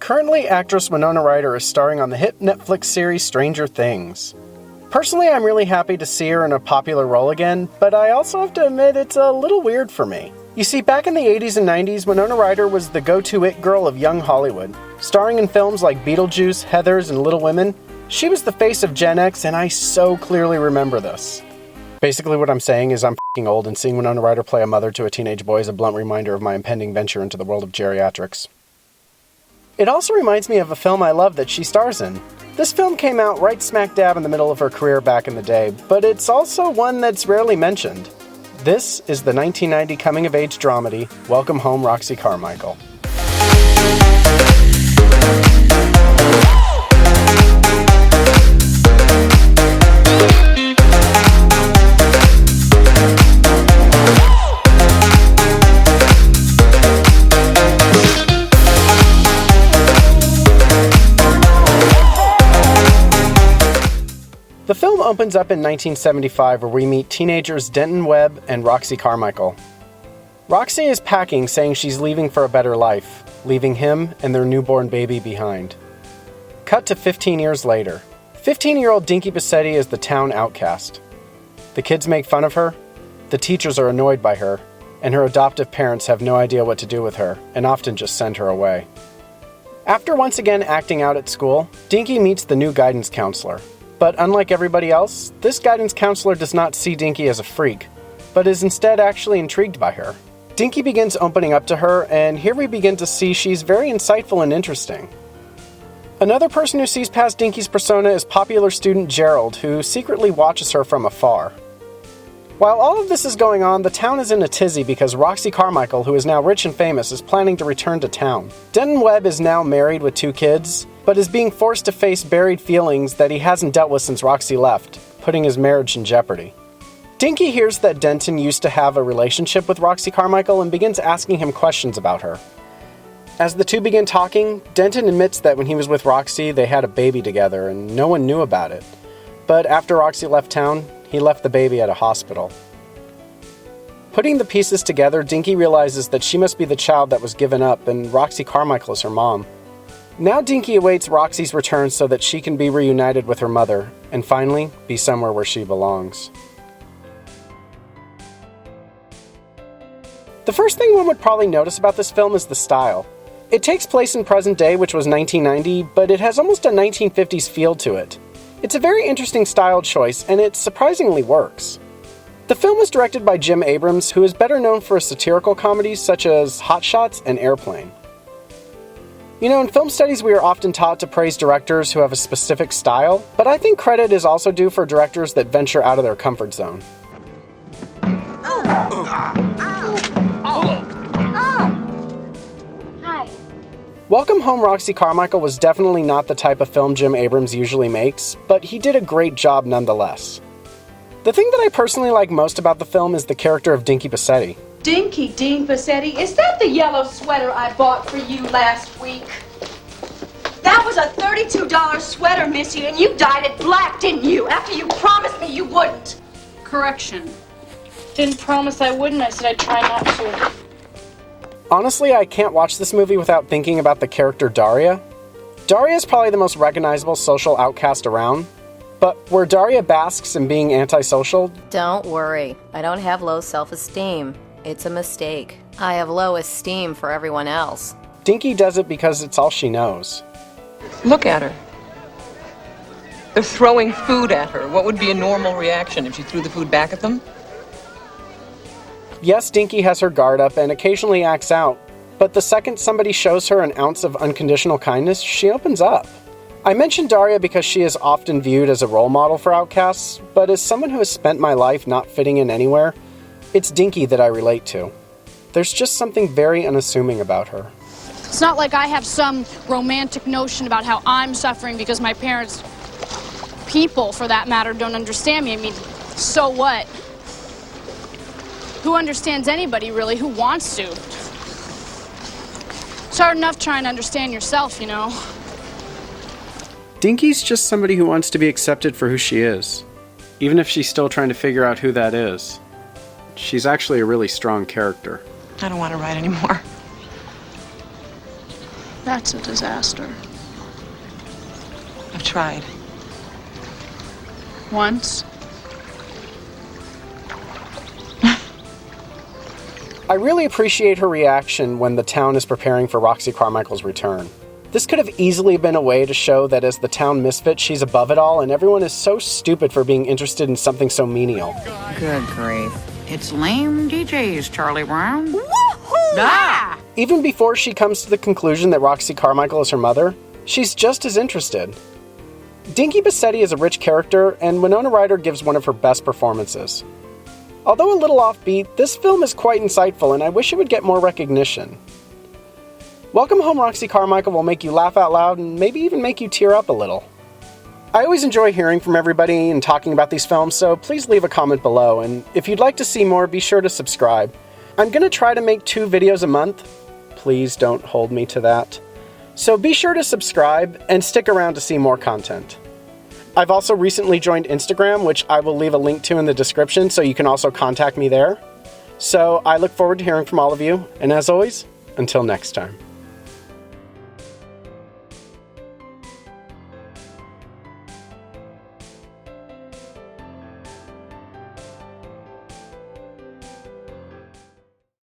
Currently, actress Winona Ryder is starring on the hit Netflix series Stranger Things. Personally, I'm really happy to see her in a popular role again, but I also have to admit it's a little weird for me. You see, back in the 80s and 90s, Winona Ryder was the go-to it girl of young Hollywood. Starring in films like Beetlejuice, Heathers, and Little Women, she was the face of Gen X, and I so clearly remember this. Basically what I'm saying is I'm f***ing old, and seeing Winona Ryder play a mother to a teenage boy is a blunt reminder of my impending venture into the world of geriatrics. It also reminds me of a film I love that she stars in. This film came out right smack dab in the middle of her career back in the day, but it's also one that's rarely mentioned. This is the 1990 coming-of-age dramedy, Welcome Home, Roxy Carmichael. The film opens up in 1975 where we meet teenagers Denton Webb and Roxy Carmichael. Roxy is packing, saying she's leaving for a better life, leaving him and their newborn baby behind. Cut to 15 years later. 15-year-old Dinky Bassetti is the town outcast. The kids make fun of her, the teachers are annoyed by her, and her adoptive parents have no idea what to do with her and often just send her away. After once again acting out at school, Dinky meets the new guidance counselor. But unlike everybody else, this guidance counselor does not see Dinky as a freak, but is instead actually intrigued by her. Dinky begins opening up to her, and here we begin to see she's very insightful and interesting. Another person who sees past Dinky's persona is popular student Gerald, who secretly watches her from afar. While all of this is going on, the town is in a tizzy because Roxy Carmichael, who is now rich and famous, is planning to return to town. Denton Webb is now married with 2 kids, but is being forced to face buried feelings that he hasn't dealt with since Roxy left, putting his marriage in jeopardy. Dinky hears that Denton used to have a relationship with Roxy Carmichael and begins asking him questions about her. As the two begin talking, Denton admits that when he was with Roxy, they had a baby together and no one knew about it. But after Roxy left town, he left the baby at a hospital. Putting the pieces together, Dinky realizes that she must be the child that was given up and Roxy Carmichael is her mom. Now Dinky awaits Roxy's return so that she can be reunited with her mother, and finally, be somewhere where she belongs. The first thing one would probably notice about this film is the style. It takes place in present day, which was 1990, but it has almost a 1950s feel to it. It's a very interesting style choice, and it surprisingly works. The film was directed by Jim Abrams, who is better known for satirical comedies such as Hot Shots and Airplane. You know, in film studies we are often taught to praise directors who have a specific style, but I think credit is also due for directors that venture out of their comfort zone. Hi. Welcome Home, Roxy Carmichael was definitely not the type of film Jim Abrams usually makes, but he did a great job nonetheless. The thing that I personally like most about the film is the character of Dinky Bassetti. Dinky Dean Bassetti, is that the yellow sweater I bought for you last week? That was a $32 sweater, Missy, and you dyed it black, didn't you? After you promised me you wouldn't. Correction. Didn't promise I wouldn't. I said I'd try not to. Honestly, I can't watch this movie without thinking about the character Daria. Daria is probably the most recognizable social outcast around. But where Daria basks in being antisocial... Don't worry. I don't have low self-esteem. It's a mistake. I have low esteem for everyone else. Dinky does it because it's all she knows. Look at her. They're throwing food at her. What would be a normal reaction if she threw the food back at them? Yes, Dinky has her guard up and occasionally acts out, but the second somebody shows her an ounce of unconditional kindness, she opens up. I mentioned Daria because she is often viewed as a role model for outcasts, but as someone who has spent my life not fitting in anywhere, it's Dinky that I relate to. There's just something very unassuming about her. It's not like I have some romantic notion about how I'm suffering because my parents, people for that matter, don't understand me. I mean, so what? Who understands anybody, really? Who wants to? It's hard enough trying to understand yourself, you know. Dinky's just somebody who wants to be accepted for who she is, even if she's still trying to figure out who that is. She's actually a really strong character. I don't want to write anymore. That's a disaster. I've tried. Once. I really appreciate her reaction when the town is preparing for Roxy Carmichael's return. This could have easily been a way to show that as the town misfit, she's above it all, and everyone is so stupid for being interested in something so menial. Good grief. It's lame DJs, Charlie Brown. Woohoo! Ah! Even before she comes to the conclusion that Roxy Carmichael is her mother, she's just as interested. Dinky Bassetti is a rich character, and Winona Ryder gives one of her best performances. Although a little offbeat, this film is quite insightful, and I wish it would get more recognition. Welcome Home Roxy Carmichael will make you laugh out loud and maybe even make you tear up a little. I always enjoy hearing from everybody and talking about these films, so please leave a comment below, and if you'd like to see more, be sure to subscribe. I'm going to try to make 2 videos a month. Please don't hold me to that. So be sure to subscribe and stick around to see more content. I've also recently joined Instagram, which I will leave a link to in the description, so you can also contact me there. So I look forward to hearing from all of you, and as always, until next time.